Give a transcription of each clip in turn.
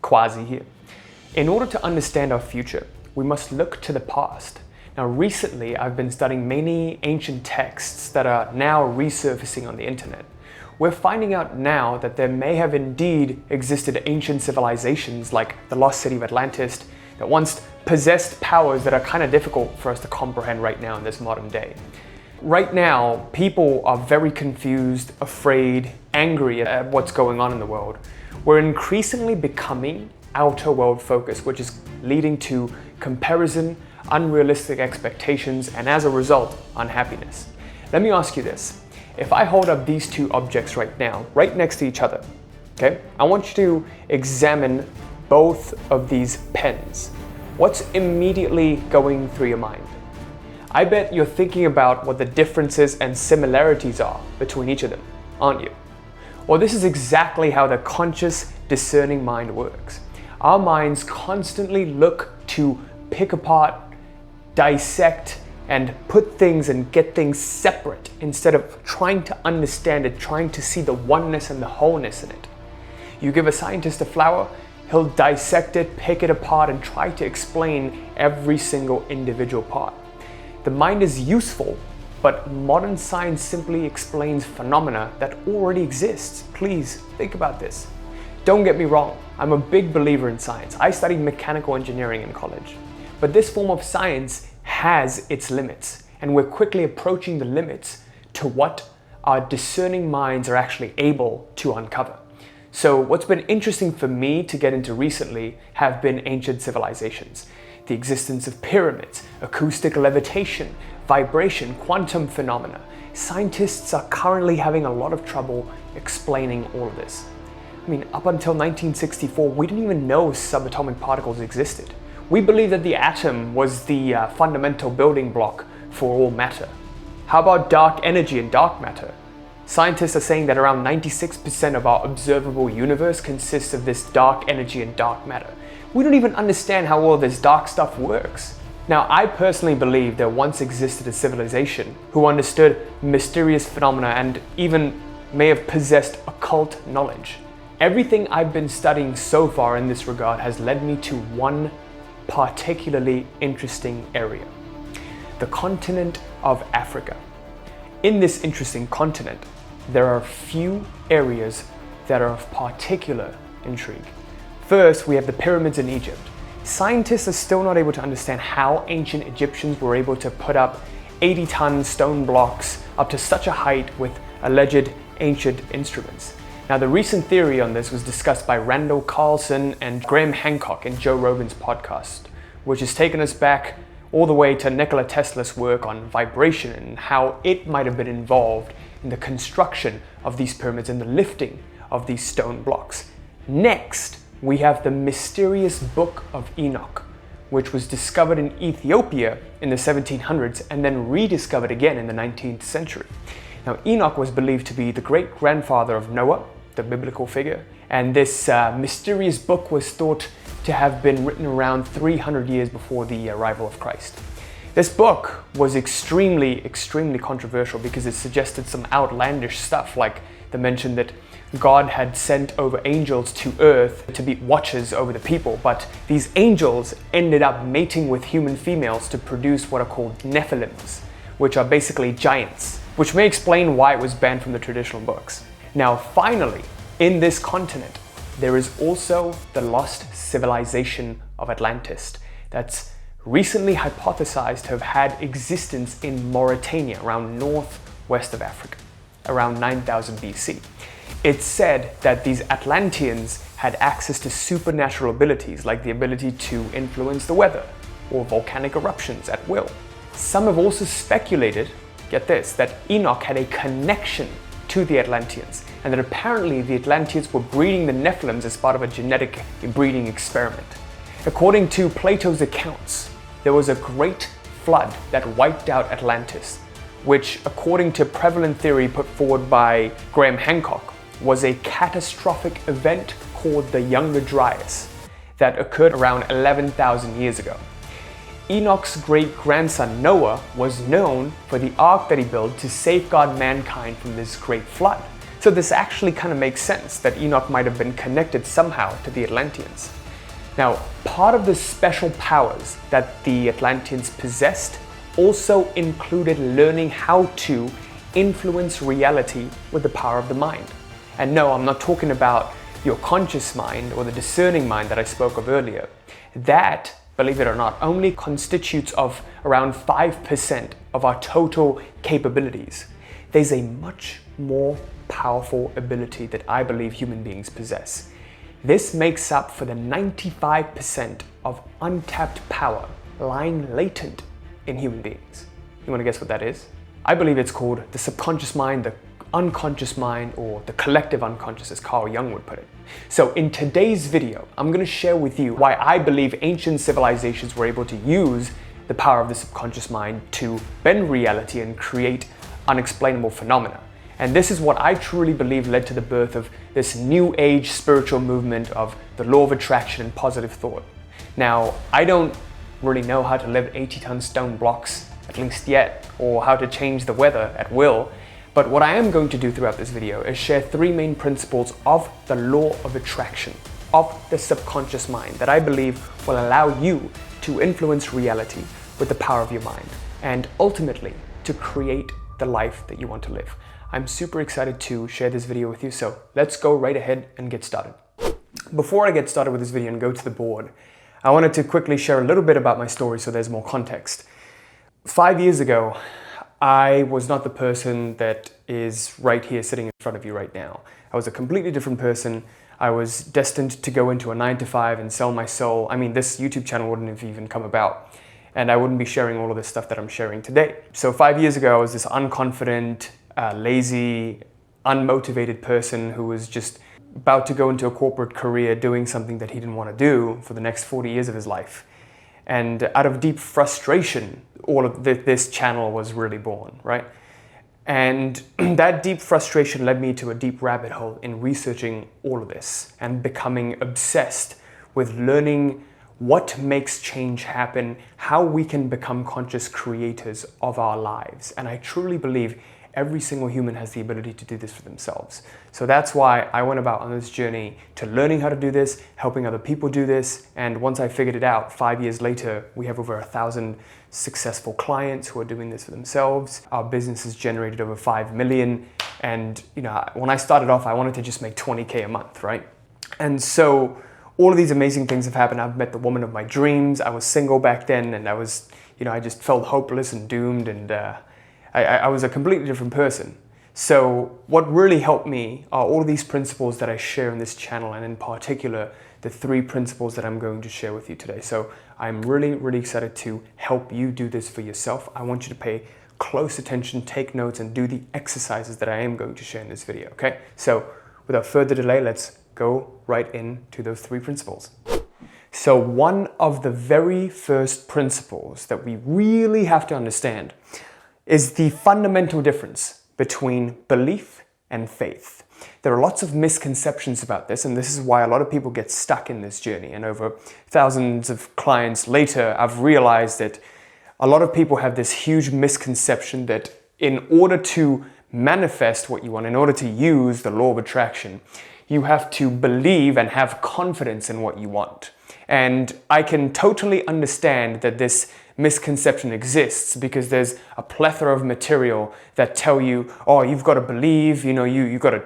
Quazi here. In order to understand our future, we must look to the past. Now recently, I've been studying many ancient texts that are now resurfacing on the internet. We're finding out now that there may have indeed existed ancient civilizations like the lost city of Atlantis that once possessed powers that are kind of difficult for us to comprehend right now in this modern day. Right now, people are very confused, afraid, angry at what's going on in the world. We're increasingly becoming outer world focused, which is leading to comparison, unrealistic expectations, and as a result, unhappiness. Let me ask you this. If I hold up these two objects right now, right next to each other, okay? I want you to examine both of these pens. What's immediately going through your mind? I bet you're thinking about what the differences and similarities are between each of them, aren't you? Well, this is exactly how the conscious, discerning mind works. Our minds constantly look to pick apart, dissect, and put things and get things separate instead of trying to understand it, trying to see the oneness and the wholeness in it. You give a scientist a flower, he'll dissect it, pick it apart, and try to explain every single individual part. The mind is useful, but modern science simply explains phenomena that already exists. Please think about this. Don't get me wrong, I'm a big believer in science. I studied mechanical engineering in college. But this form of science has its limits, and we're quickly approaching the limits to what our discerning minds are actually able to uncover. So what's been interesting for me to get into recently have been ancient civilizations. The existence of pyramids, acoustic levitation, vibration, quantum phenomena. Scientists are currently having a lot of trouble explaining all of this. I mean, up until 1964, we didn't even know subatomic particles existed. We believed that the atom was the fundamental building block for all matter. How about dark energy and dark matter? Scientists are saying that around 96% of our observable universe consists of this dark energy and dark matter. We don't even understand how all this dark stuff works. Now, I personally believe there once existed a civilization who understood mysterious phenomena and even may have possessed occult knowledge. Everything I've been studying so far in this regard has led me to one particularly interesting area: the continent of Africa. In this interesting continent, there are a few areas that are of particular intrigue. First, we have the pyramids in Egypt. Scientists are still not able to understand how ancient Egyptians were able to put up 80-ton stone blocks up to such a height with alleged ancient instruments. Now, the recent theory on this was discussed by Randall Carlson and Graham Hancock in Joe Rogan's podcast, which has taken us back all the way to Nikola Tesla's work on vibration and how it might have been involved in the construction of these pyramids and the lifting of these stone blocks. Next, we have the mysterious Book of Enoch, which was discovered in Ethiopia in the 1700s and then rediscovered again in the 19th century. Now, Enoch was believed to be the great-grandfather of Noah, the biblical figure, and this mysterious book was thought to have been written around 300 years before the arrival of Christ. This book was extremely controversial because it suggested some outlandish stuff, like the mention that God had sent over angels to earth to be watchers over the people, but these angels ended up mating with human females to produce what are called Nephilims, which are basically giants, which may explain why it was banned from the traditional books. Now, finally, in this continent, there is also the lost civilization of Atlantis that's recently hypothesized to have had existence in Mauritania, around northwest of Africa, around 9000 BC. It's said that these Atlanteans had access to supernatural abilities, like the ability to influence the weather or volcanic eruptions at will. Some have also speculated, get this, that Enoch had a connection to the Atlanteans, and that apparently the Atlanteans were breeding the Nephilims as part of a genetic breeding experiment. According to Plato's accounts, there was a great flood that wiped out Atlantis, which, according to prevalent theory put forward by Graham Hancock, was a catastrophic event called the Younger Dryas that occurred around 11,000 years ago. Enoch's great-grandson Noah was known for the ark that he built to safeguard mankind from this great flood. So this actually kind of makes sense that Enoch might have been connected somehow to the Atlanteans. Now, part of the special powers that the Atlanteans possessed also included learning how to influence reality with the power of the mind. And no, I'm not talking about your conscious mind or the discerning mind that I spoke of earlier. That, believe it or not, only constitutes of around 5% of our total capabilities. There's a much more powerful ability that I believe human beings possess. This makes up for the 95% of untapped power lying latent in human beings. You want to guess what that is? I believe it's called the subconscious mind, the unconscious mind, or the collective unconscious, as Carl Jung would put it. So in today's video, I'm going to share with you why I believe ancient civilizations were able to use the power of the subconscious mind to bend reality and create unexplainable phenomena. And this is what I truly believe led to the birth of this new age spiritual movement of the law of attraction and positive thought. Now, I don't really know how to lift 80-ton stone blocks, at least yet, or how to change the weather at will. But what I am going to do throughout this video is share 3 main principles of the law of attraction, of the subconscious mind, that I believe will allow you to influence reality with the power of your mind, and ultimately to create the life that you want to live. I'm super excited to share this video with you, so let's go right ahead and get started. Before I get started with this video and go to the board, I wanted to quickly share a little bit about my story so there's more context. 5 years ago, I was not the person that is right here sitting in front of you right now. I was a completely different person. I was destined to go into a 9-to-5 and sell my soul. I mean, this YouTube channel wouldn't have even come about, and I wouldn't be sharing all of this stuff that I'm sharing today. So 5 years ago, I was this unconfident, lazy, unmotivated person who was just about to go into a corporate career doing something that he didn't want to do for the next 40 years of his life. And out of deep frustration, all of this channel was really born, right? And that deep frustration led me to a deep rabbit hole in researching all of this and becoming obsessed with learning what makes change happen, how we can become conscious creators of our lives. And I truly believe every single human has the ability to do this for themselves. So that's why I went about on this journey to learning how to do this, helping other people do this. And once I figured it out, 5 years later, we have over 1,000 successful clients who are doing this for themselves. Our business has generated over 5 million. And when I started off, I wanted to just make 20K a month, right? And so all of these amazing things have happened. I've met the woman of my dreams. I was single back then, and I just felt hopeless and doomed, and I was a completely different person. So what really helped me are all these principles that I share in this channel, and in particular, the 3 principles that I'm going to share with you today. So I'm really, really excited to help you do this for yourself. I want you to pay close attention, take notes, and do the exercises that I am going to share in this video, okay? So without further delay, let's go right into those 3 principles. So one of the very first principles that we really have to understand is the fundamental difference between belief and faith. There are lots of misconceptions about this, and this is why a lot of people get stuck in this journey. And over thousands of clients later, I've realized that a lot of people have this huge misconception that in order to manifest what you want, in order to use the law of attraction, you have to believe and have confidence in what you want. And I can totally understand that this misconception exists because there's a plethora of material that tell you, oh, you've got to believe, you've got to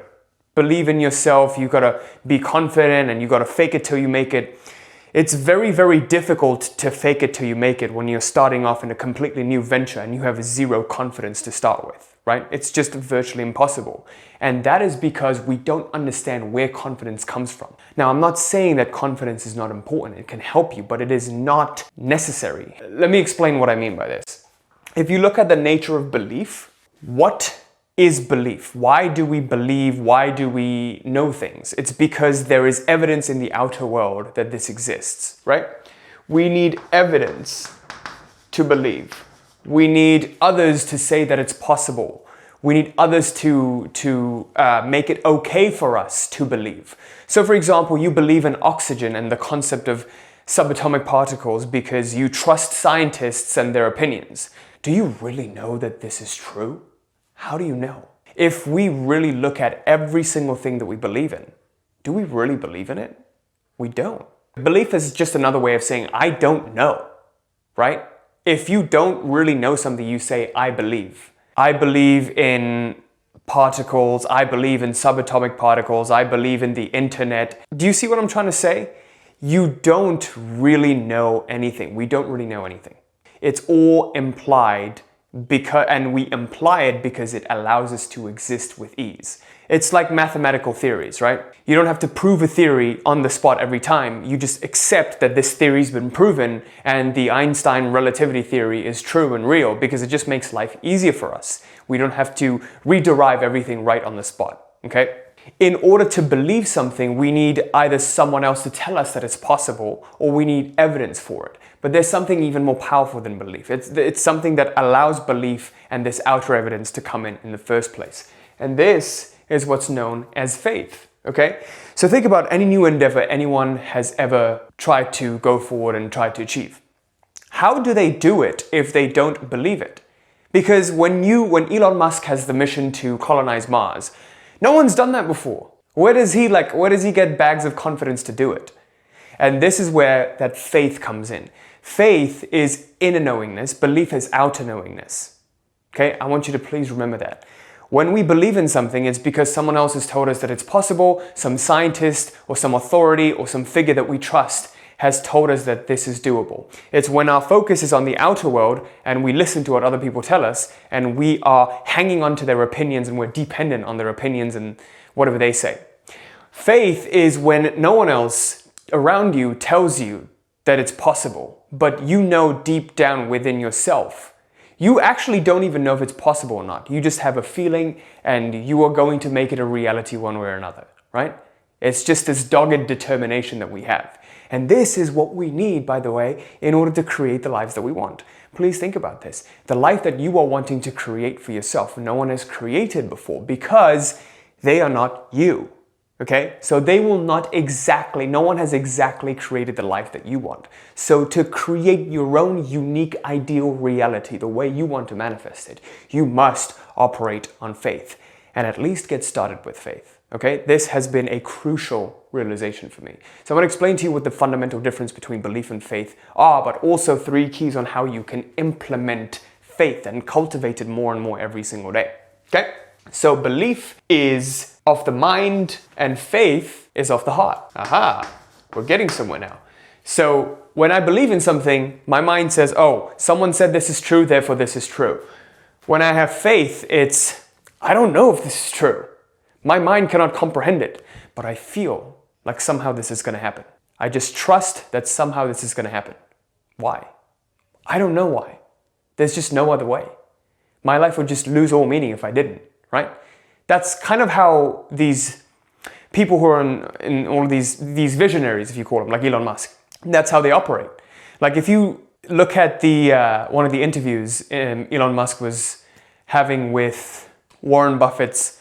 believe in yourself, you've got to be confident, and you've got to fake it till you make it. It's very, very difficult to fake it till you make it when you're starting off in a completely new venture and you have 0 confidence to start with, right? It's just virtually impossible. And that is because we don't understand where confidence comes from. Now, I'm not saying that confidence is not important. It can help you, but it is not necessary. Let me explain what I mean by this. If you look at the nature of belief, what is belief? Why do we believe? Why do we know things? It's because there is evidence in the outer world that this exists, right? We need evidence to believe. We need others to say that it's possible. We need others to make it okay for us to believe. So for example, you believe in oxygen and the concept of subatomic particles because you trust scientists and their opinions. Do you really know that this is true? How do you know? if we really look at every single thing that we believe in, do we really believe in it? We don't. Belief is just another way of saying, I don't know, right? If you don't really know something, you say, I believe. I believe in particles, I believe in subatomic particles, I believe in the internet. Do you see what I'm trying to say? You don't really know anything. We don't really know anything. It's all implied, and we imply it because it allows us to exist with ease. It's like mathematical theories, right? You don't have to prove a theory on the spot every time. You just accept that this theory's been proven and the Einstein relativity theory is true and real because it just makes life easier for us. We don't have to rederive everything right on the spot, okay? In order to believe something, we need either someone else to tell us that it's possible or we need evidence for it. But there's something even more powerful than belief. It's something that allows belief and this outer evidence to come in the first place. And this is what's known as faith, okay? So think about any new endeavor anyone has ever tried to go forward and try to achieve. How do they do it if they don't believe it? Because when Elon Musk has the mission to colonize Mars, no one's done that before. Where does he get bags of confidence to do it? And this is where that faith comes in. Faith is inner knowingness, belief is outer knowingness. Okay, I want you to please remember that. When we believe in something, it's because someone else has told us that it's possible, some scientist or some authority or some figure that we trust has told us that this is doable. It's when our focus is on the outer world and we listen to what other people tell us and we are hanging on to their opinions and we're dependent on their opinions and whatever they say. Faith is when no one else around you tells you that it's possible, but you know deep down within yourself. You actually don't even know if it's possible or not. You just have a feeling and you are going to make it a reality one way or another, right? It's just this dogged determination that we have. And this is what we need, by the way, in order to create the lives that we want. Please think about this. The life that you are wanting to create for yourself, no one has created before because they are not you. Okay, so no one has exactly created the life that you want. So to create your own unique ideal reality, the way you want to manifest it, you must operate on faith and at least get started with faith. Okay, this has been a crucial realization for me. So I'm going to explain to you what the fundamental difference between belief and faith are, but also 3 keys on how you can implement faith and cultivate it more and more every single day. Okay, so belief is of the mind and faith is of the heart. Aha, we're getting somewhere now. So when I believe in something, my mind says, oh, someone said this is true, therefore this is true. When I have faith, it's, I don't know if this is true. My mind cannot comprehend it, but I feel like somehow this is going to happen. I just trust that somehow this is going to happen. Why? I don't know why. There's just no other way. My life would just lose all meaning if I didn't, right? That's kind of how these people who are in all of these visionaries, if you call them, like Elon Musk, that's how they operate. Like if you look at one of the interviews Elon Musk was having with Warren Buffett's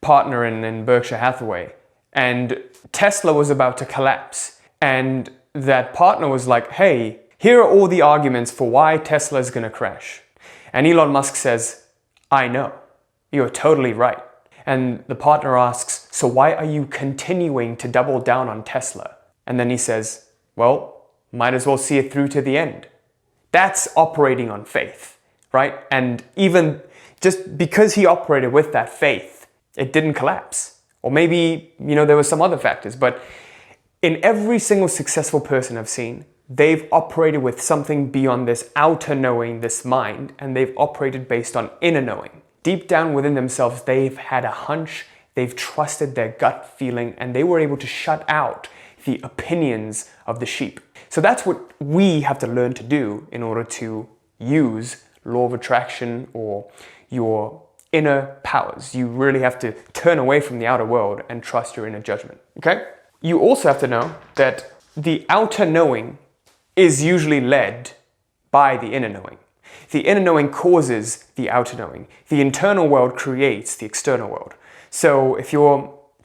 partner in Berkshire Hathaway, and Tesla was about to collapse, and that partner was like, hey, here are all the arguments for why Tesla is going to crash. And Elon Musk says, I know, you're totally right. And the partner asks, so why are you continuing to double down on Tesla? And then he says, well, might as well see it through to the end. That's operating on faith, right? And even just because he operated with that faith, it didn't collapse. Or maybe, there were some other factors, but in every single successful person I've seen, they've operated with something beyond this outer knowing, this mind, and they've operated based on inner knowing. Deep down within themselves, they've had a hunch, they've trusted their gut feeling, and they were able to shut out the opinions of the sheep. So that's what we have to learn to do in order to use law of attraction or your inner powers. You really have to turn away from the outer world and trust your inner judgment, okay? You also have to know that the outer knowing is usually led by the inner knowing. The inner knowing causes the outer knowing. The internal world creates the external world. So if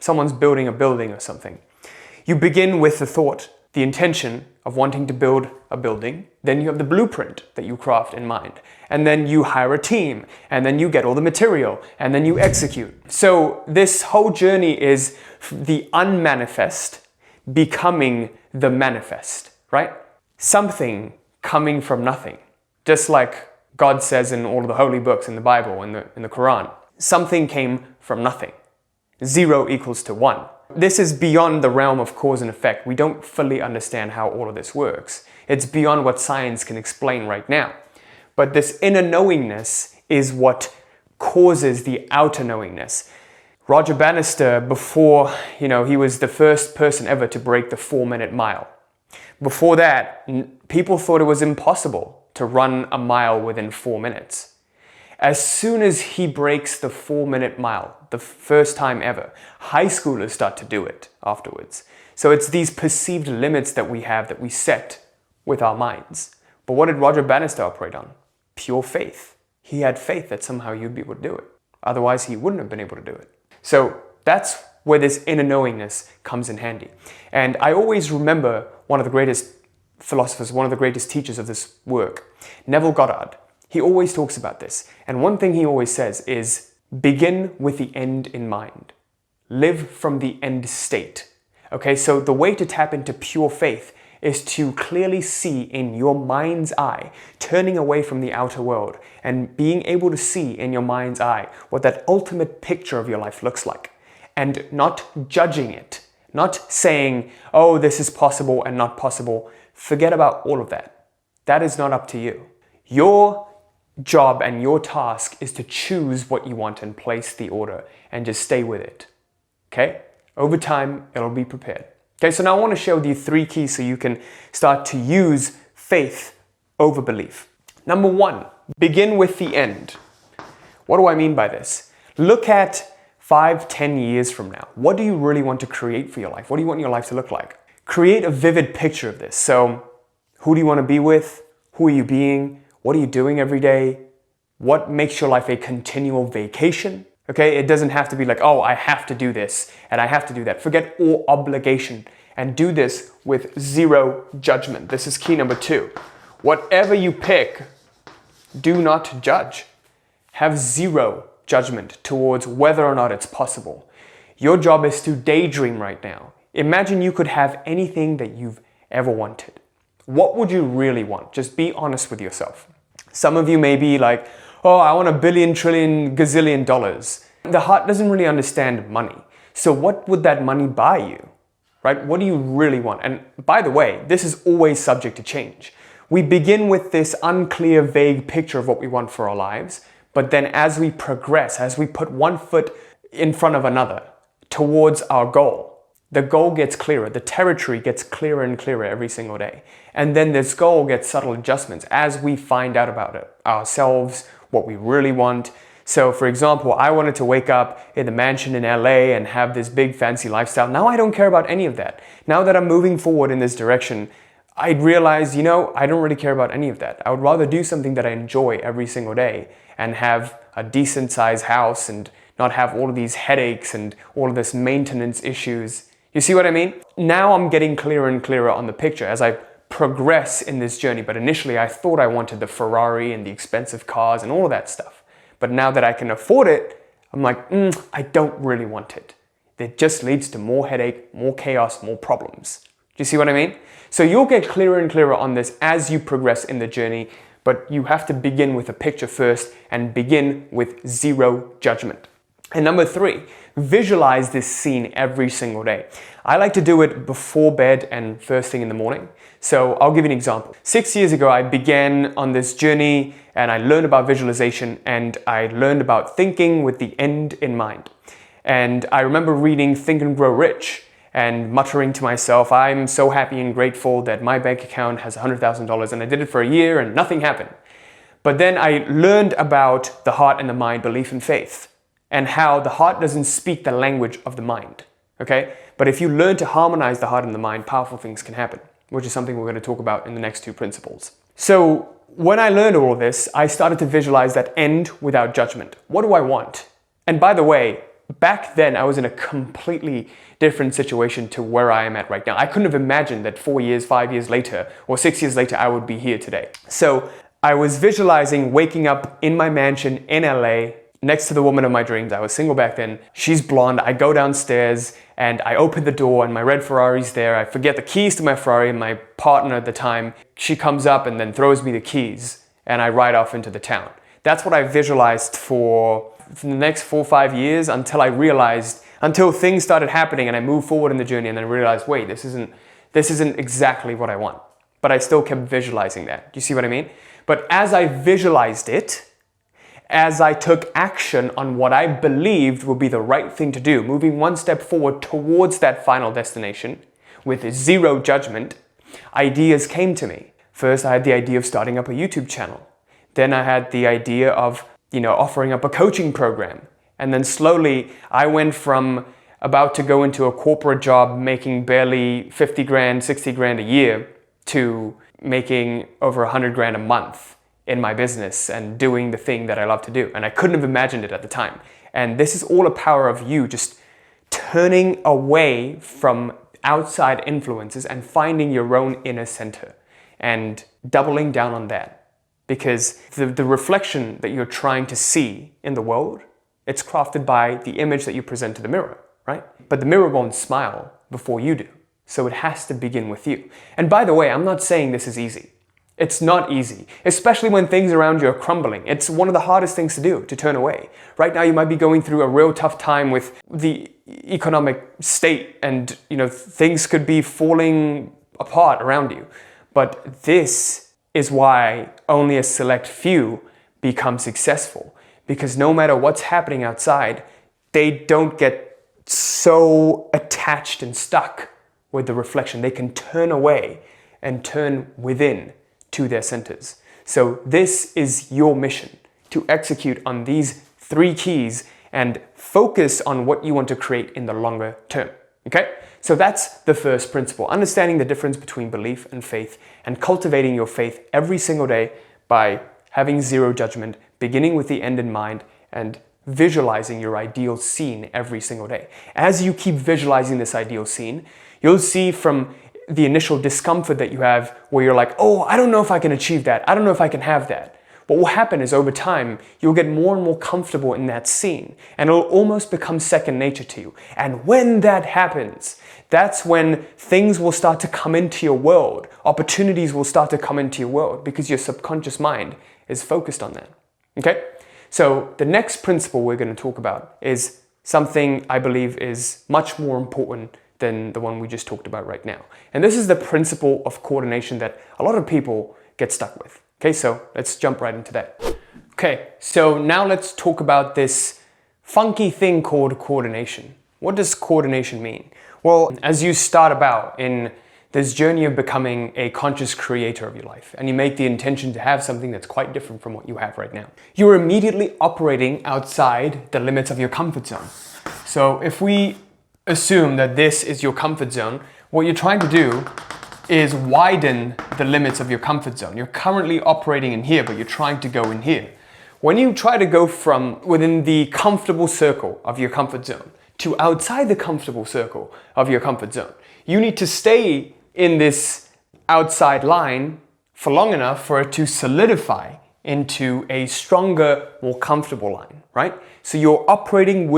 someone's building a building or something, you begin with the thought, the intention of wanting to build a building. Then you have the blueprint that you craft in mind. And then you hire a team. And then you get all the material. And then you execute. So this whole journey is the unmanifest becoming the manifest, right? Something coming from nothing. Just like God says in all of the holy books in the Bible, in the Quran. Something came from nothing. 0 equals to 1. This is beyond the realm of cause and effect. We don't fully understand how all of this works. It's beyond what science can explain right now. But this inner knowingness is what causes the outer knowingness. Roger Bannister, before, he was the first person ever to break the 4-minute mile. Before that, people thought it was impossible to run a mile within 4 minutes. As soon as he breaks the 4-minute mile, the first time ever, high schoolers start to do it afterwards. So it's these perceived limits that we have that we set with our minds. But what did Roger Bannister operate on? Pure faith. He had faith that somehow you'd be able to do it. Otherwise, he wouldn't have been able to do it. So that's where this inner knowingness comes in handy. And I always remember one of the greatest philosophers, one of the greatest teachers of this work, Neville Goddard. He always talks about this. And one thing he always says is, begin with the end in mind. Live from the end state. Okay, so the way to tap into pure faith is to clearly see in your mind's eye, turning away from the outer world and being able to see in your mind's eye what that ultimate picture of your life looks like. And not judging it. Not saying, oh, this is possible and not possible. Forget about all of that. That is not up to you. Your job and your task is to choose what you want and place the order and just stay with it. Okay? Over time, it'll be prepared. Okay, so now I want to share with you 3 keys so you can start to use faith over belief. Number 1, begin with the end. What do I mean by this? Look at 5-10 years from now. What do you really want to create for your life? What do you want your life to look like? Create a vivid picture of this. So, who do you want to be with? Who are you being? What are you doing every day? What makes your life a continual vacation? Okay, it doesn't have to be like, oh, I have to do this and I have to do that. Forget all obligation and do this with 0 judgment. This is key number 2. Whatever you pick, do not judge. Have 0 judgment towards whether or not it's possible. Your job is to daydream right now. Imagine you could have anything that you've ever wanted. What would you really want? Just be honest with yourself. Some of you may be like, oh, I want $1 billion, trillion, gazillion dollars. The heart doesn't really understand money. So what would that money buy you? Right? What do you really want? And by the way, this is always subject to change. We begin with this unclear, vague picture of what we want for our lives. But then as we progress, as we put one foot in front of another towards our goal, the goal gets clearer, the territory gets clearer and clearer every single day. And then this goal gets subtle adjustments as we find out about it ourselves, what we really want. So for example, I wanted to wake up in the mansion in LA and have this big fancy lifestyle. Now I don't care about any of that. Now that I'm moving forward in this direction, I realized, I don't really care about any of that. I would rather do something that I enjoy every single day and have a decent sized house and not have all of these headaches and all of this maintenance issues. You see what I mean? Now I'm getting clearer and clearer on the picture as I progress in this journey. But initially I thought I wanted the Ferrari and the expensive cars and all of that stuff. But now that I can afford it, I'm like, I don't really want it. It just leads to more headache, more chaos, more problems. Do you see what I mean? So you'll get clearer and clearer on this as you progress in the journey, but you have to begin with a picture first and begin with 0 judgment. And number 3, visualize this scene every single day. I like to do it before bed and first thing in the morning. So I'll give you an example. 6 years ago, I began on this journey and I learned about visualization and I learned about thinking with the end in mind. And I remember reading Think and Grow Rich and muttering to myself, I'm so happy and grateful that my bank account has $100,000 and I did it for a year and nothing happened. But then I learned about the heart and the mind, belief and faith, and how the heart doesn't speak the language of the mind, okay? But if you learn to harmonize the heart and the mind, powerful things can happen, which is something we're going to talk about in the next 2 principles. So when I learned all this, I started to visualize that end without judgment. What do I want? And by the way, back then I was in a completely different situation to where I am at right now. I couldn't have imagined that 4 years, 5 years later, or 6 years later, I would be here today. So I was visualizing waking up in my mansion in LA, next to the woman of my dreams. I was single back then. She's blonde. I go downstairs and I open the door and my red Ferrari's there. I forget the keys to my Ferrari, and my partner at the time, she comes up and then throws me the keys and I ride off into the town. That's what I visualized for the next 4 or 5 years until things started happening and I moved forward in the journey, and then I realized, wait, this isn't exactly what I want. But I still kept visualizing that. Do you see what I mean? But as I visualized it, as I took action on what I believed would be the right thing to do, moving one step forward towards that final destination with zero judgment, ideas came to me. First, I had the idea of starting up a YouTube channel. Then I had the idea of, offering up a coaching program. And then slowly I went from about to go into a corporate job making barely 50 grand, 60 grand a year to making over 100 grand a month in my business and doing the thing that I love to do. And I couldn't have imagined it at the time. And this is all a power of you just turning away from outside influences and finding your own inner center and doubling down on that. Because the reflection that you're trying to see in the world, it's crafted by the image that you present to the mirror, right? But the mirror won't smile before you do. So it has to begin with you. And by the way, I'm not saying this is easy. It's not easy, especially when things around you are crumbling. It's one of the hardest things to do, to turn away. Right now, you might be going through a real tough time with the economic state and, things could be falling apart around you. But this is why only a select few become successful. Because no matter what's happening outside, they don't get so attached and stuck with the reflection. They can turn away and turn within to their centers. So this is your mission, to execute on these 3 keys and focus on what you want to create in the longer term. Okay? So that's the first principle, understanding the difference between belief and faith and cultivating your faith every single day by having zero judgment, beginning with the end in mind, and visualizing your ideal scene every single day. As you keep visualizing this ideal scene, you'll see from the initial discomfort that you have where you're like, oh, I don't know if I can achieve that. I don't know if I can have that. What will happen is over time, you'll get more and more comfortable in that scene and it'll almost become second nature to you. And when that happens, that's when things will start to come into your world. Opportunities will start to come into your world because your subconscious mind is focused on that. Okay? So the next principle we're going to talk about is something I believe is much more important than the one we just talked about right now. And this is the principle of coordination that a lot of people get stuck with. Okay, so let's jump right into that. Okay, so now let's talk about this funky thing called coordination. What does coordination mean? Well, as you start about in this journey of becoming a conscious creator of your life, and you make the intention to have something that's quite different from what you have right now, you're immediately operating outside the limits of your comfort zone. So if we assume that this is your comfort zone, what you're trying to do is widen the limits of your comfort zone. You're currently operating in here, but you're trying to go in here. When you try to go from within the comfortable circle of your comfort zone to outside the comfortable circle of your comfort zone, you need to stay in this outside line for long enough for it to solidify into a stronger, more comfortable line, right? So you're operating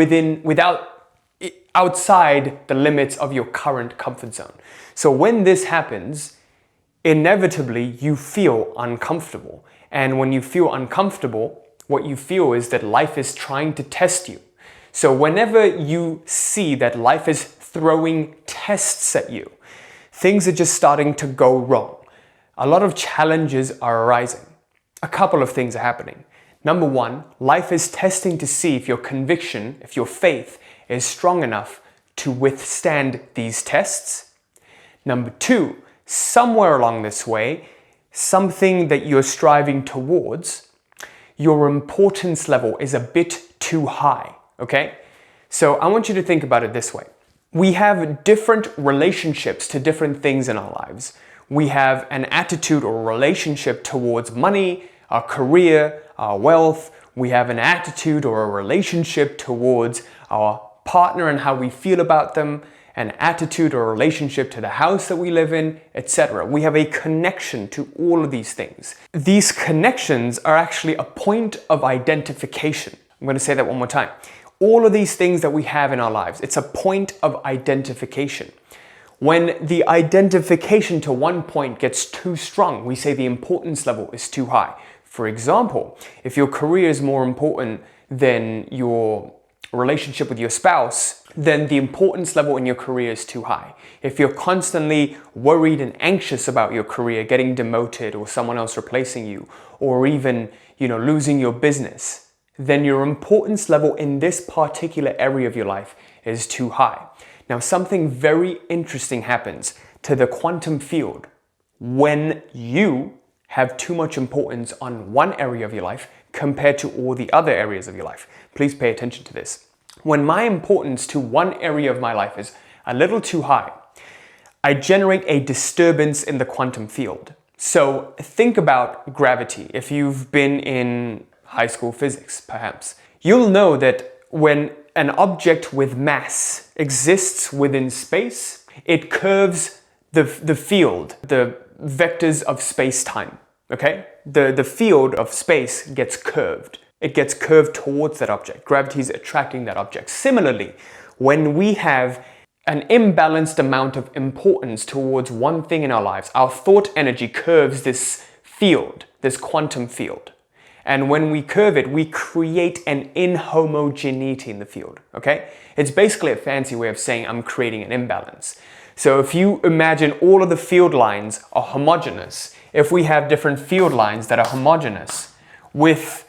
outside the limits of your current comfort zone. So when this happens, inevitably you feel uncomfortable. And when you feel uncomfortable, what you feel is that life is trying to test you. So whenever you see that life is throwing tests at you, things are just starting to go wrong. A lot of challenges are arising. A couple of things are happening. Number one, life is testing to see if your conviction, if your faith is strong enough to withstand these tests. Number two, somewhere along this way, something that you're striving towards, your importance level is a bit too high, okay? So I want you to think about it this way. We have different relationships to different things in our lives. We have an attitude or relationship towards money, our career, our wealth. We have an attitude or a relationship towards our partner and how we feel about them, an attitude or relationship to the house that we live in, etc. We have a connection to all of these things. These connections are actually a point of identification. I'm going to say that one more time. All of these things that we have in our lives, it's a point of identification. When the identification to one point gets too strong, we say the importance level is too high. For example, if your career is more important than your relationship with your spouse, then the importance level in your career is too high. If you're constantly worried and anxious about your career getting demoted or someone else replacing you, or even, losing your business, then your importance level in this particular area of your life is too high. Now, something very interesting happens to the quantum field when you have too much importance on one area of your life compared to all the other areas of your life. Please pay attention to this. When my importance to one area of my life is a little too high, I generate a disturbance in the quantum field. So think about gravity. If you've been in high school physics, perhaps, you'll know that when an object with mass exists within space, it curves the field, the vectors of space-time, okay? The field of space gets curved. It gets curved towards that object. Gravity is attracting that object. Similarly, when we have an imbalanced amount of importance towards one thing in our lives, our thought energy curves this field, this quantum field. And when we curve it, we create an inhomogeneity in the field, okay? It's basically a fancy way of saying I'm creating an imbalance. So if you imagine all of the field lines are homogeneous, if we have different field lines that are homogeneous, with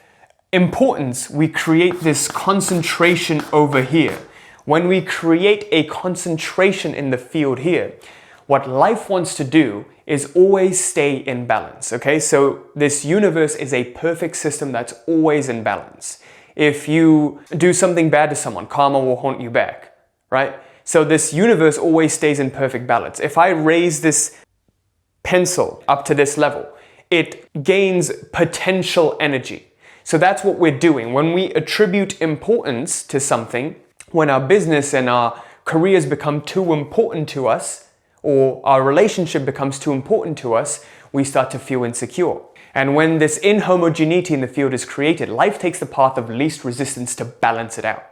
importance, we create this concentration over here. When we create a concentration in the field here, what life wants to do is always stay in balance, okay? So this universe is a perfect system that's always in balance. If you do something bad to someone, karma will haunt you back, right? So this universe always stays in perfect balance. If I raise this pencil up to this level, it gains potential energy. So that's what we're doing. When we attribute importance to something, when our business and our careers become too important to us, or our relationship becomes too important to us, we start to feel insecure. And when this inhomogeneity in the field is created, life takes the path of least resistance to balance it out.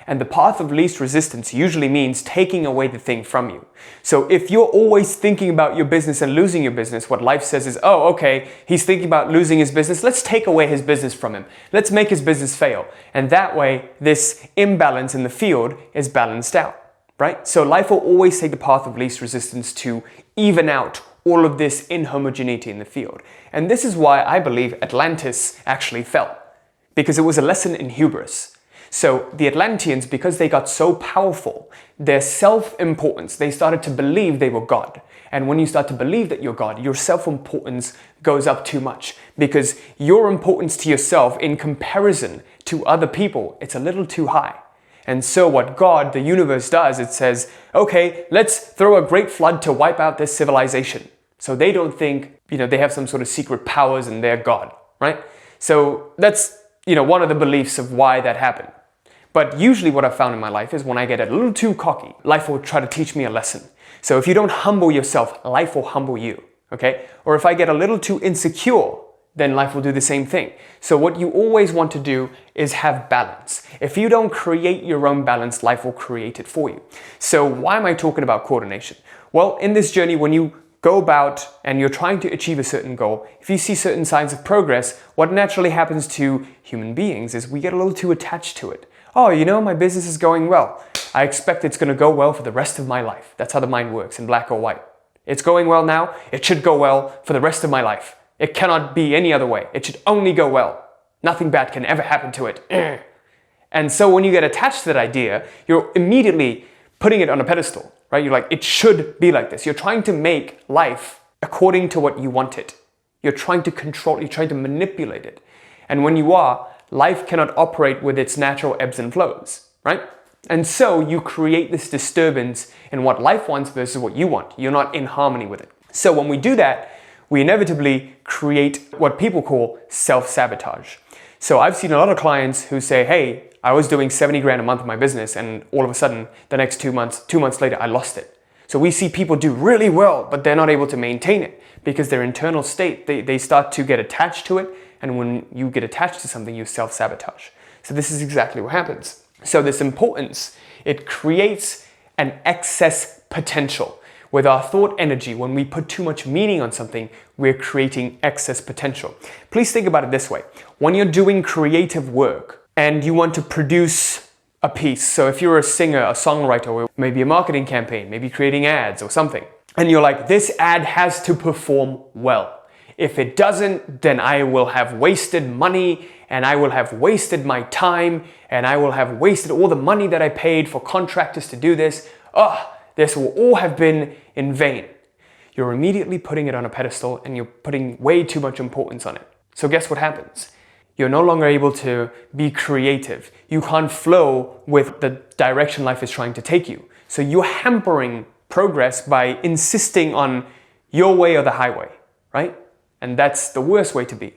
And the path of least resistance usually means taking away the thing from you. So if you're always thinking about your business and losing your business, what life says is, oh, okay, he's thinking about losing his business. Let's take away his business from him. Let's make his business fail. And that way, this imbalance in the field is balanced out, right? So life will always take the path of least resistance to even out all of this inhomogeneity in the field. And this is why I believe Atlantis actually fell, because it was a lesson in hubris. So the Atlanteans, because they got so powerful, their self-importance, they started to believe they were God. And when you start to believe that you're God, your self-importance goes up too much, because your importance to yourself in comparison to other people, it's a little too high. And so what God, the universe, does, it says, okay, let's throw a great flood to wipe out this civilization. So they don't think, they have some sort of secret powers and they're God, right? So that's, one of the beliefs of why that happened. But usually what I've found in my life is when I get a little too cocky, life will try to teach me a lesson. So if you don't humble yourself, life will humble you, okay? Or if I get a little too insecure, then life will do the same thing. So what you always want to do is have balance. If you don't create your own balance, life will create it for you. So why am I talking about coordination? Well, in this journey, when you go about and you're trying to achieve a certain goal, if you see certain signs of progress, what naturally happens to human beings is we get a little too attached to it. Oh, my business is going well. I expect it's going to go well for the rest of my life. That's how the mind works, in black or white. It's going well now. It should go well for the rest of my life. It cannot be any other way. It should only go well. Nothing bad can ever happen to it. And so when you get attached to that idea, you're immediately putting it on a pedestal, right? You're like, it should be like this. You're trying to make life according to what you want it. You're trying to control it. You're trying to manipulate it. And when you are, life cannot operate with its natural ebbs and flows, right? And so you create this disturbance in what life wants versus what you want. You're not in harmony with it. So when we do that, we inevitably create what people call self-sabotage. So I've seen a lot of clients who say, hey, I was doing 70 grand a month in my business and all of a sudden the next 2 months later, I lost it. So we see people do really well, but they're not able to maintain it because their internal state, they start to get attached to it. And when you get attached to something, you self-sabotage. So this is exactly what happens. So this importance, it creates an excess potential. With our thought energy, when we put too much meaning on something, we're creating excess potential. Please think about it this way. When you're doing creative work and you want to produce a piece, so if you're a singer, a songwriter, or maybe a marketing campaign, maybe creating ads or something, and you're like, this ad has to perform well. If it doesn't, then I will have wasted money and I will have wasted my time and I will have wasted all the money that I paid for contractors to do this. This will all have been in vain. You're immediately putting it on a pedestal and you're putting way too much importance on it. So guess what happens? You're no longer able to be creative. You can't flow with the direction life is trying to take you. So you're hampering progress by insisting on your way or the highway, right? And that's the worst way to be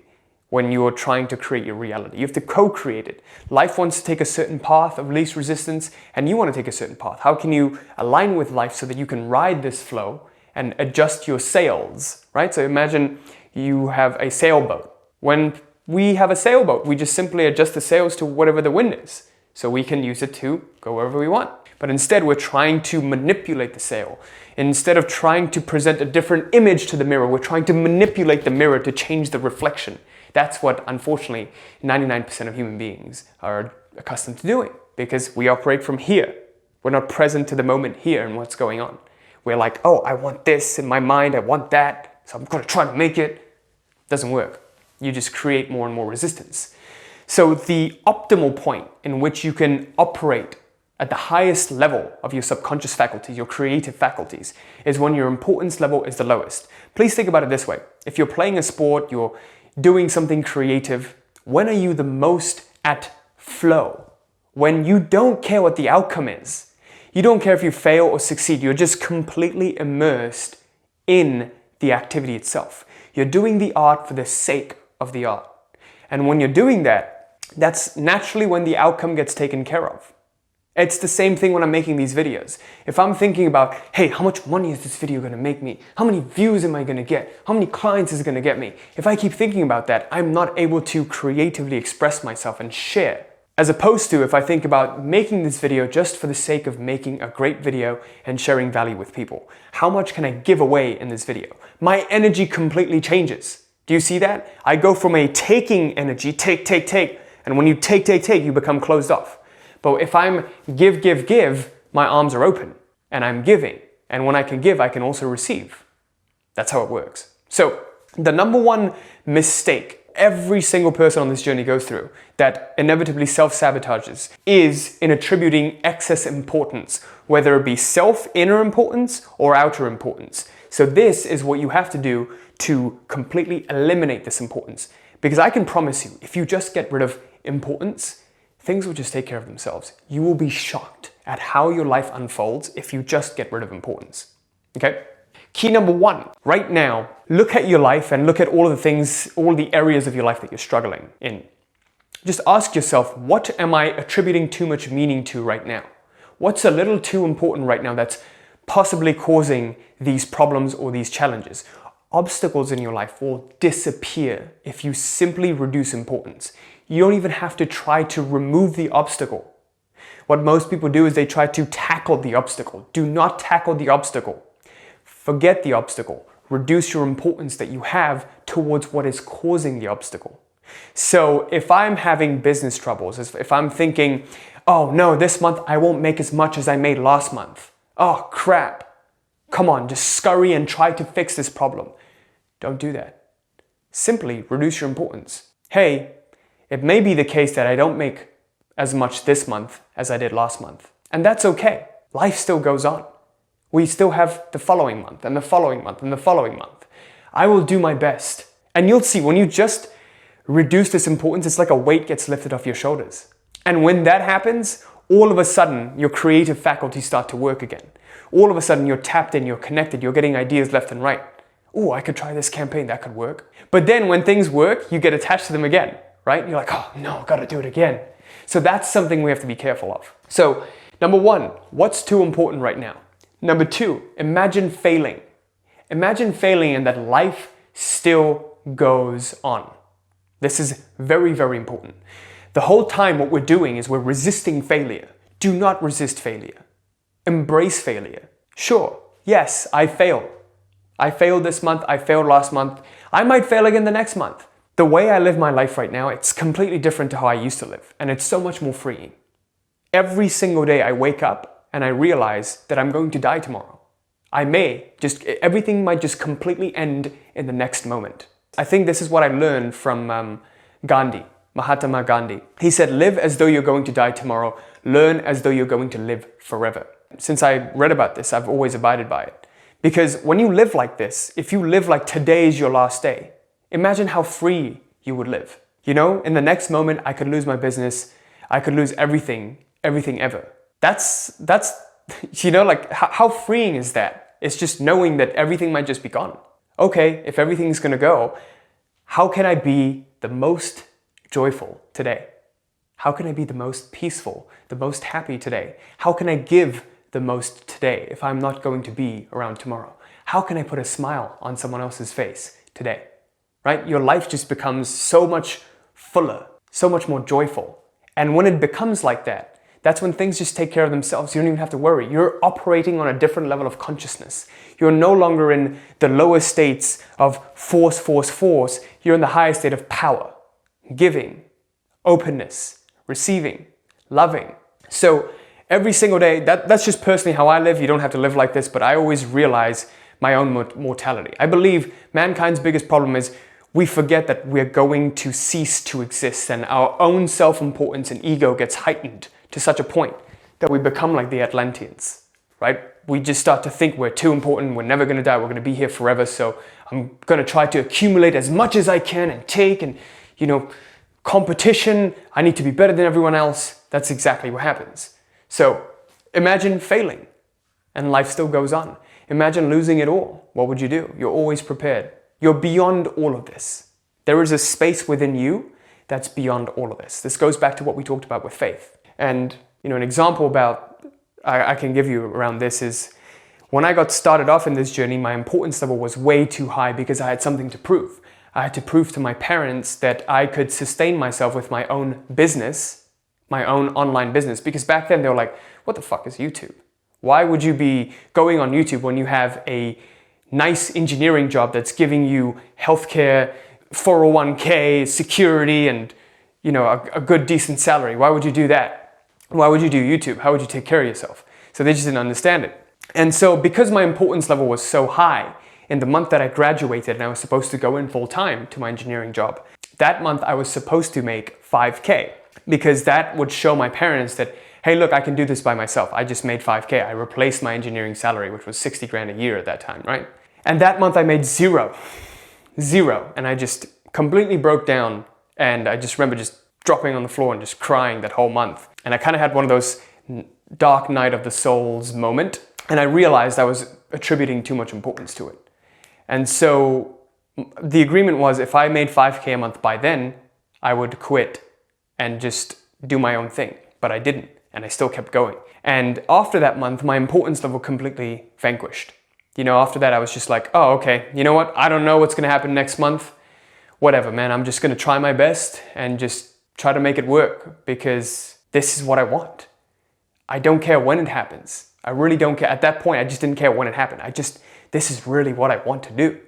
when you're trying to create your reality. You have to co-create it. Life wants to take a certain path of least resistance and you want to take a certain path. How can you align with life so that you can ride this flow and adjust your sails, right? So imagine you have a sailboat. When we have a sailboat, we just simply adjust the sails to whatever the wind is. So we can use it to go wherever we want. But instead, we're trying to manipulate the sail. Instead of trying to present a different image to the mirror, we're trying to manipulate the mirror to change the reflection. That's what, unfortunately, 99% of human beings are accustomed to doing because we operate from here. We're not present to the moment here and what's going on. We're like, oh, I want this in my mind, I want that, so I'm going to try to make it. Doesn't work. You just create more and more resistance. So the optimal point in which you can operate at the highest level of your subconscious faculties, your creative faculties, is when your importance level is the lowest. Please think about it this way. If you're playing a sport, you're doing something creative, when are you the most at flow? When you don't care what the outcome is. You don't care if you fail or succeed. You're just completely immersed in the activity itself. You're doing the art for the sake of the art. And when you're doing that, that's naturally when the outcome gets taken care of. It's the same thing when I'm making these videos. If I'm thinking about, hey, how much money is this video going to make me? How many views am I going to get? How many clients is it going to get me? If I keep thinking about that, I'm not able to creatively express myself and share. As opposed to if I think about making this video just for the sake of making a great video and sharing value with people. How much can I give away in this video? My energy completely changes. Do you see that? I go from a taking energy, take, and when you take, you become closed off. But if I'm give, my arms are open and I'm giving. And when I can give, I can also receive. That's how it works. So the number one mistake every single person on this journey goes through that inevitably self-sabotages is in attributing excess importance, whether it be inner importance or outer importance. So this is what you have to do to completely eliminate this importance. Because I can promise you, if you just get rid of importance, things will just take care of themselves. You will be shocked at how your life unfolds if you just get rid of importance. Okay? Key number one, right now, look at your life and look at all of the things, all the areas of your life that you're struggling in. Just ask yourself, what am I attributing too much meaning to right now? What's a little too important right now that's possibly causing these problems or these challenges? Obstacles in your life will disappear if you simply reduce importance. You don't even have to try to remove the obstacle. What most people do is they try to tackle the obstacle. Do not tackle the obstacle. Forget the obstacle. Reduce your importance that you have towards what is causing the obstacle. So if I'm having business troubles, if I'm thinking, oh no, this month I won't make as much as I made last month. Oh crap. Come on, just scurry and try to fix this problem. Don't do that. Simply reduce your importance. Hey, it may be the case that I don't make as much this month as I did last month. And that's okay. Life still goes on. We still have the following month and the following month and the following month. I will do my best. And you'll see when you just reduce this importance, it's like a weight gets lifted off your shoulders. And when that happens, all of a sudden your creative faculties start to work again. All of a sudden you're tapped in, you're connected, you're getting ideas left and right. Oh, I could try this campaign, that could work. But then when things work, you get attached to them again. right? You're like, oh no, gotta do it again. So that's something we have to be careful of. So number one, what's too important right now? Number two, imagine failing. Imagine failing and that life still goes on. This is very, very important. The whole time what we're doing is we're resisting failure. Do not resist failure. Embrace failure. Sure, yes, I fail. I failed this month, I failed last month. I might fail again the next month. The way I live my life right now, it's completely different to how I used to live, and it's so much more freeing. Every single day I wake up and I realize that I'm going to die tomorrow. Everything might just completely end in the next moment. I think this is what I learned from Mahatma Gandhi. He said, live as though you're going to die tomorrow, learn as though you're going to live forever. Since I read about this, I've always abided by it. Because when you live like this, if you live like today is your last day, imagine how free you would live. You know, in the next moment, I could lose my business. I could lose everything ever. That's you know, like how freeing is that? It's just knowing that everything might just be gone. Okay, if everything's gonna go, how can I be the most joyful today? How can I be the most peaceful, the most happy today? How can I give the most today if I'm not going to be around tomorrow? How can I put a smile on someone else's face today? Right? Your life just becomes so much fuller, so much more joyful. And when it becomes like that, that's when things just take care of themselves. You don't even have to worry. You're operating on a different level of consciousness. You're no longer in the lower states of force. You're in the higher state of power, giving, openness, receiving, loving. So every single day, that's just personally how I live. You don't have to live like this, but I always realize my own mortality. I believe mankind's biggest problem is we forget that we're going to cease to exist, and our own self-importance and ego gets heightened to such a point that we become like the Atlanteans, right? We just start to think we're too important, we're never gonna die, we're gonna be here forever, so I'm gonna try to accumulate as much as I can and take, and you know, competition, I need to be better than everyone else. That's exactly what happens. So imagine failing and life still goes on. Imagine losing it all. What would you do? You're always prepared. You're beyond all of this. There is a space within you that's beyond all of this. This goes back to what we talked about with faith. And you know, an example I can give you around this is when I got started off in this journey, my importance level was way too high because I had something to prove. I had to prove to my parents that I could sustain myself with my own business, my own online business, because back then they were like, what the fuck is YouTube? Why would you be going on YouTube when you have a nice engineering job that's giving you healthcare, 401k, security, and you know, a good decent salary? Why would you do that? Why would you do YouTube? How would you take care of yourself? So they just didn't understand it. And so because my importance level was so high, in the month that I graduated and I was supposed to go in full time to my engineering job, that month I was supposed to make 5K because that would show my parents that, hey, look, I can do this by myself. I just made 5K. I replaced my engineering salary, which was 60 grand a year at that time, right? And that month I made zero. And I just completely broke down. And I just remember just dropping on the floor and just crying that whole month. And I kind of had one of those dark night of the souls moment. And I realized I was attributing too much importance to it. And so the agreement was if I made 5K a month by then, I would quit and just do my own thing. But I didn't. And I still kept going. And after that month, my importance level completely vanquished. You know, after that, I was just like, oh, okay, you know what? I don't know what's going to happen next month. Whatever, man. I'm just going to try my best and just try to make it work because this is what I want. I don't care when it happens. I really don't care. At that point, I just didn't care when it happened. This is really what I want to do.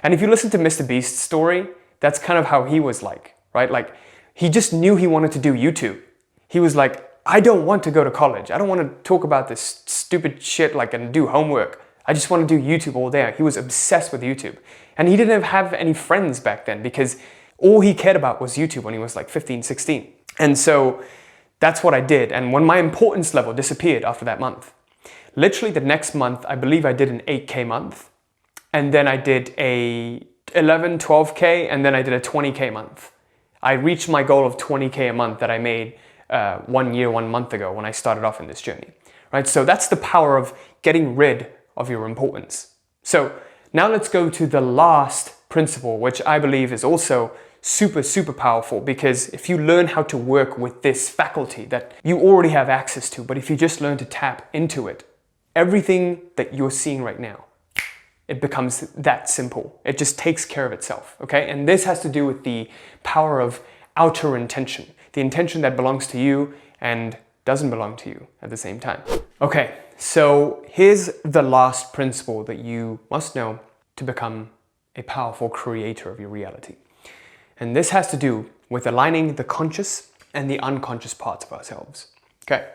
And if you listen to Mr. Beast's story, that's kind of how he was like, right? Like, he just knew he wanted to do YouTube. He was like, I don't want to go to college. I don't want to talk about this stupid shit like and do homework. I just want to do YouTube all day. He was obsessed with YouTube. And he didn't have any friends back then because all he cared about was YouTube when he was like 15, 16. And so that's what I did. And when my importance level disappeared after that month, literally the next month, I believe I did an 8K month. And then I did a 11, 12K, and then I did a 20K month. I reached my goal of 20K a month that I made 1 year, 1 month ago when I started off in this journey, right? So that's the power of getting rid of your importance. So now let's go to the last principle, which I believe is also super, super powerful, because if you learn how to work with this faculty that you already have access to, but if you just learn to tap into it, everything that you're seeing right now, it becomes that simple. It just takes care of itself, okay? And this has to do with the power of outer intention, the intention that belongs to you and doesn't belong to you at the same time. Okay, so here's the last principle that you must know to become a powerful creator of your reality. And this has to do with aligning the conscious and the unconscious parts of ourselves. Okay.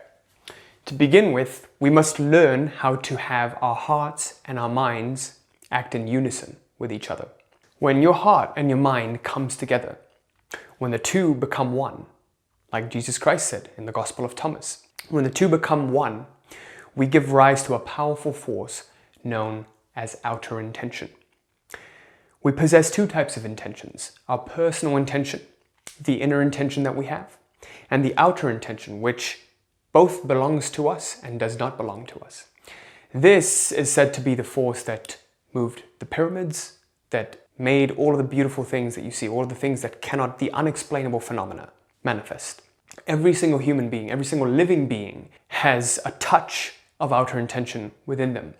To begin with, we must learn how to have our hearts and our minds act in unison with each other. When your heart and your mind comes together, when the two become one, like Jesus Christ said in the Gospel of Thomas, when the two become one, we give rise to a powerful force known as outer intention. We possess two types of intentions: our personal intention, the inner intention that we have, and the outer intention, which both belongs to us and does not belong to us. This is said to be the force that moved the pyramids, that made all of the beautiful things that you see, all of the things that cannot, the unexplainable phenomena, manifest. Every single human being, every single living being has a touch of outer intention within them.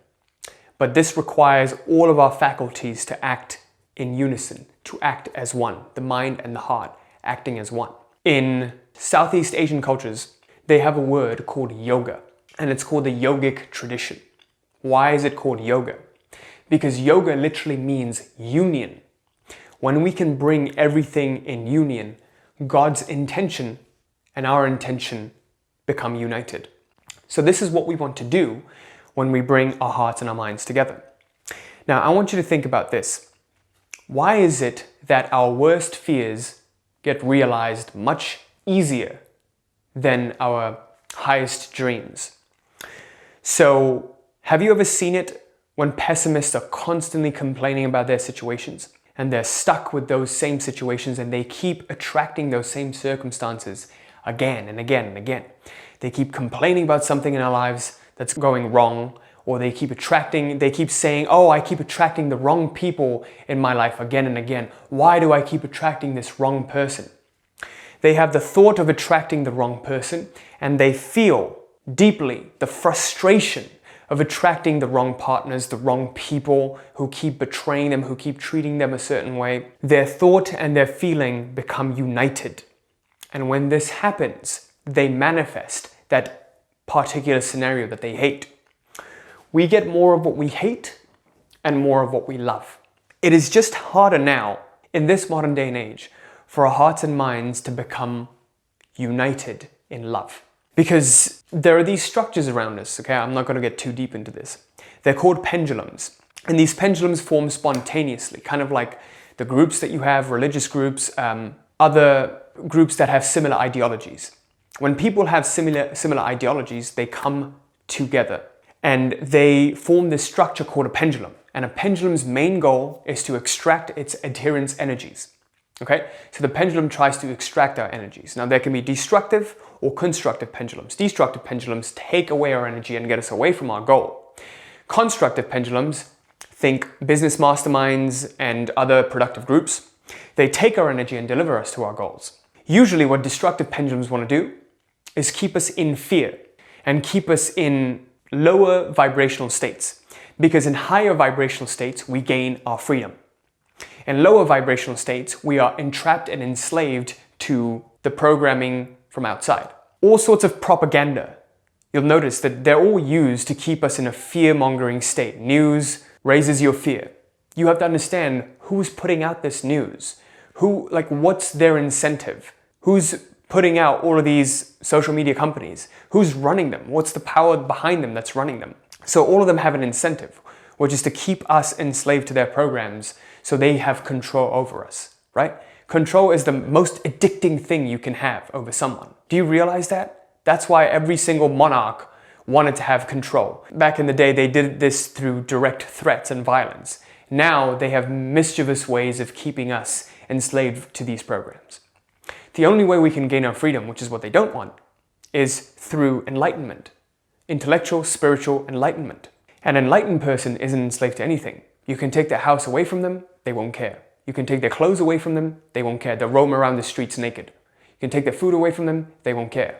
But this requires all of our faculties to act in unison, to act as one, the mind and the heart acting as one. In Southeast Asian cultures, they have a word called yoga, and it's called the yogic tradition. Why is it called yoga? Because yoga literally means union. When we can bring everything in union, God's intention and our intention become united. So this is what we want to do when we bring our hearts and our minds together. Now, I want you to think about this. Why is it that our worst fears get realized much easier than our highest dreams? So, have you ever seen it when pessimists are constantly complaining about their situations and they're stuck with those same situations and they keep attracting those same circumstances again and again and again? They keep complaining about something in their lives that's going wrong, or they keep saying, oh, I keep attracting the wrong people in my life again and again. Why do I keep attracting this wrong person? They have the thought of attracting the wrong person, and they feel deeply the frustration of attracting the wrong partners, the wrong people who keep betraying them, who keep treating them a certain way. Their thought and their feeling become united. And when this happens, they manifest that particular scenario that they hate. We get more of what we hate and more of what we love. It is just harder now, in this modern day and age, for our hearts and minds to become united in love. Because there are these structures around us, okay? I'm not going to get too deep into this. They're called pendulums. And these pendulums form spontaneously, kind of like the groups that you have, religious groups, other groups that have similar ideologies. When people have similar ideologies, they come together and they form this structure called a pendulum. And a pendulum's main goal is to extract its adherents' energies. Okay? So the pendulum tries to extract our energies. Now there can be destructive or constructive pendulums. Destructive pendulums take away our energy and get us away from our goal. Constructive pendulums, think business masterminds and other productive groups, they take our energy and deliver us to our goals. Usually what destructive pendulums want to do is keep us in fear and keep us in lower vibrational states, because in higher vibrational states we gain our freedom. In lower vibrational states we are entrapped and enslaved to the programming from outside. All sorts of propaganda, you'll notice that they're all used to keep us in a fear-mongering state. News raises your fear. You have to understand who's putting out this news. What's their incentive? Who's putting out all of these social media companies? Who's running them? What's the power behind them that's running them? So all of them have an incentive, which is to keep us enslaved to their programs so they have control over us, right? Control is the most addicting thing you can have over someone. Do you realize that? That's why every single monarch wanted to have control. Back in the day, they did this through direct threats and violence. Now they have mischievous ways of keeping us enslaved to these programs. The only way we can gain our freedom, which is what they don't want, is through enlightenment. Intellectual, spiritual enlightenment. An enlightened person isn't enslaved to anything. You can take their house away from them, they won't care. You can take their clothes away from them, they won't care. They'll roam around the streets naked. You can take their food away from them, they won't care.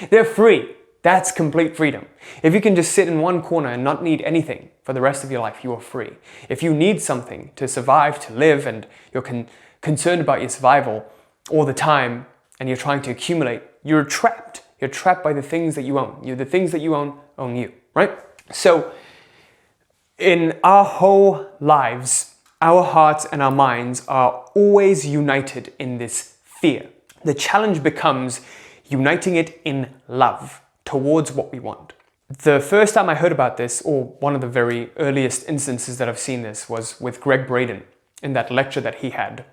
They're free. That's complete freedom. If you can just sit in one corner and not need anything for the rest of your life, you are free. If you need something to survive, to live, and you're concerned about your survival all the time, and you're trying to accumulate, you're trapped. You're trapped by the things that you own. The things that you own you, right? So in our whole lives, our hearts and our minds are always united in this fear. The challenge becomes uniting it in love towards what we want. The first time I heard about this, or one of the very earliest instances that I've seen this, was with Greg Braden in that lecture that he had.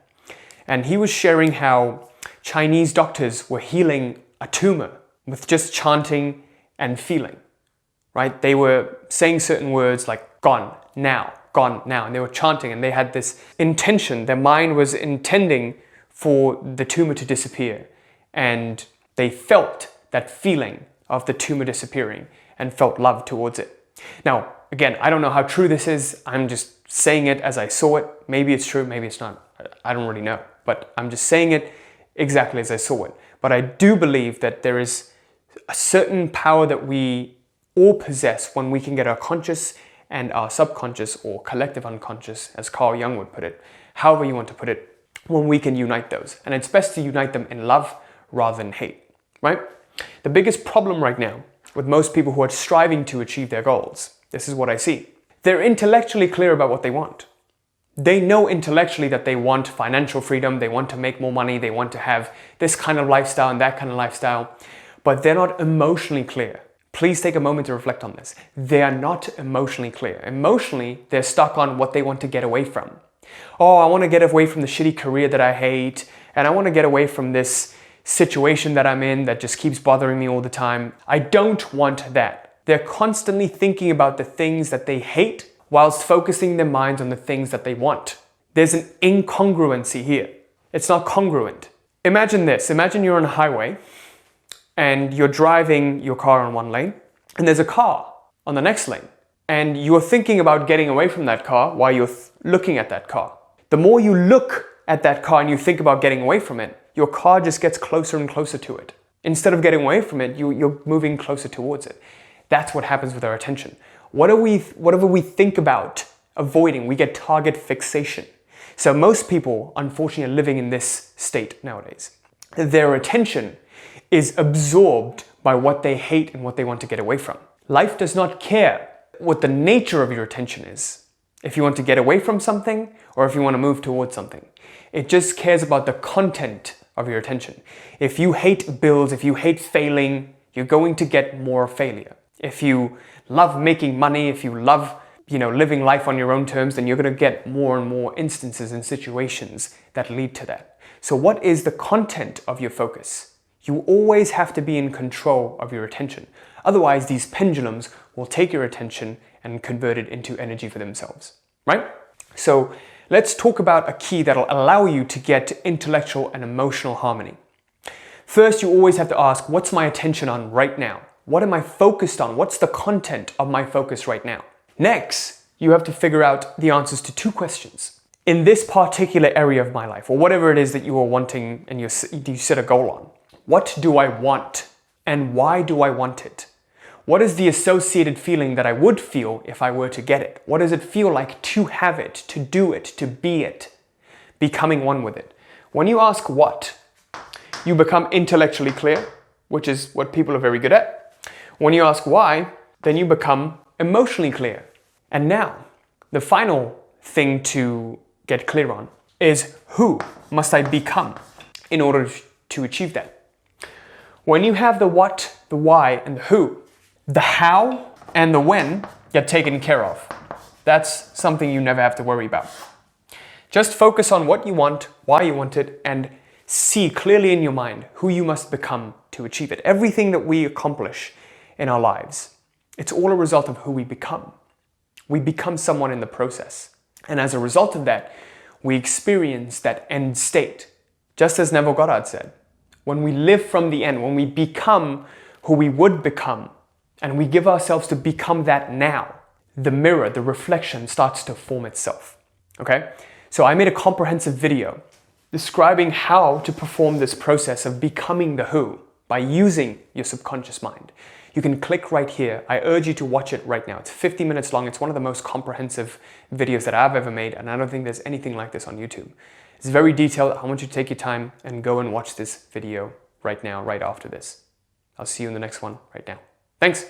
And he was sharing how Chinese doctors were healing a tumor with just chanting and feeling, right? They were saying certain words like gone now, and they were chanting, and they had this intention. Their mind was intending for the tumor to disappear, and they felt that feeling of the tumor disappearing and felt love towards it. Now, again, I don't know how true this is. I'm just saying it as I saw it. Maybe it's true, maybe it's not. I don't really know, but I'm just saying it exactly as I saw it. But I do believe that there is a certain power that we all possess when we can get our conscious and our subconscious, or collective unconscious, as Carl Jung would put it, however you want to put it, when we can unite those. And it's best to unite them in love rather than hate, right? The biggest problem right now with most people who are striving to achieve their goals, this is what I see. They're intellectually clear about what they want. They know intellectually that they want financial freedom, they want to make more money, they want to have this kind of lifestyle and that kind of lifestyle, but they're not emotionally clear. Please take a moment to reflect on this. They are not emotionally clear. Emotionally, they're stuck on what they want to get away from. Oh, I want to get away from the shitty career that I hate, and I want to get away from this situation that I'm in that just keeps bothering me all the time. I don't want that. They're constantly thinking about the things that they hate whilst focusing their minds on the things that they want. There's an incongruency here. It's not congruent. Imagine this. Imagine you're on a highway and you're driving your car on one lane and there's a car on the next lane, and you're thinking about getting away from that car while you're looking at that car. The more you look at that car and you think about getting away from it, your car just gets closer and closer to it. Instead of getting away from it, you're moving closer towards it. That's what happens with our attention. Whatever we think about avoiding, we get target fixation. So most people, unfortunately, are living in this state nowadays. Their attention is absorbed by what they hate and what they want to get away from. Life does not care what the nature of your attention is. If you want to get away from something or if you want to move towards something. It just cares about the content of your attention. If you hate bills, if you hate failing, you're going to get more failure. If you love making money, if you love, living life on your own terms, then you're going to get more and more instances and situations that lead to that. So what is the content of your focus? You always have to be in control of your attention. Otherwise, these pendulums will take your attention and convert it into energy for themselves, right? So let's talk about a key that'll allow you to get intellectual and emotional harmony. First, you always have to ask, what's my attention on right now? What am I focused on? What's the content of my focus right now? Next, you have to figure out the answers to two questions. In this particular area of my life, or whatever it is that you are wanting and you set a goal on, what do I want and why do I want it? What is the associated feeling that I would feel if I were to get it? What does it feel like to have it, to do it, to be it, becoming one with it? When you ask what, you become intellectually clear, which is what people are very good at. When you ask why, then you become emotionally clear. And now, the final thing to get clear on is who must I become in order to achieve that? When you have the what, the why, and the who, the how and the when get taken care of. That's something you never have to worry about. Just focus on what you want, why you want it, and see clearly in your mind who you must become to achieve it. Everything that we accomplish in our lives, it's all a result of who we become. We become someone in the process. And as a result of that, we experience that end state. Just as Neville Goddard said, when we live from the end, when we become who we would become, and we give ourselves to become that now, the mirror, the reflection starts to form itself. Okay? So I made a comprehensive video describing how to perform this process of becoming the who by using your subconscious mind. You can click right here. I urge you to watch it right now. It's 50 minutes long. It's one of the most comprehensive videos that I've ever made, and I don't think there's anything like this on YouTube. It's very detailed. I want you to take your time and go and watch this video right now, right after this. I'll see you in the next one right now. Thanks.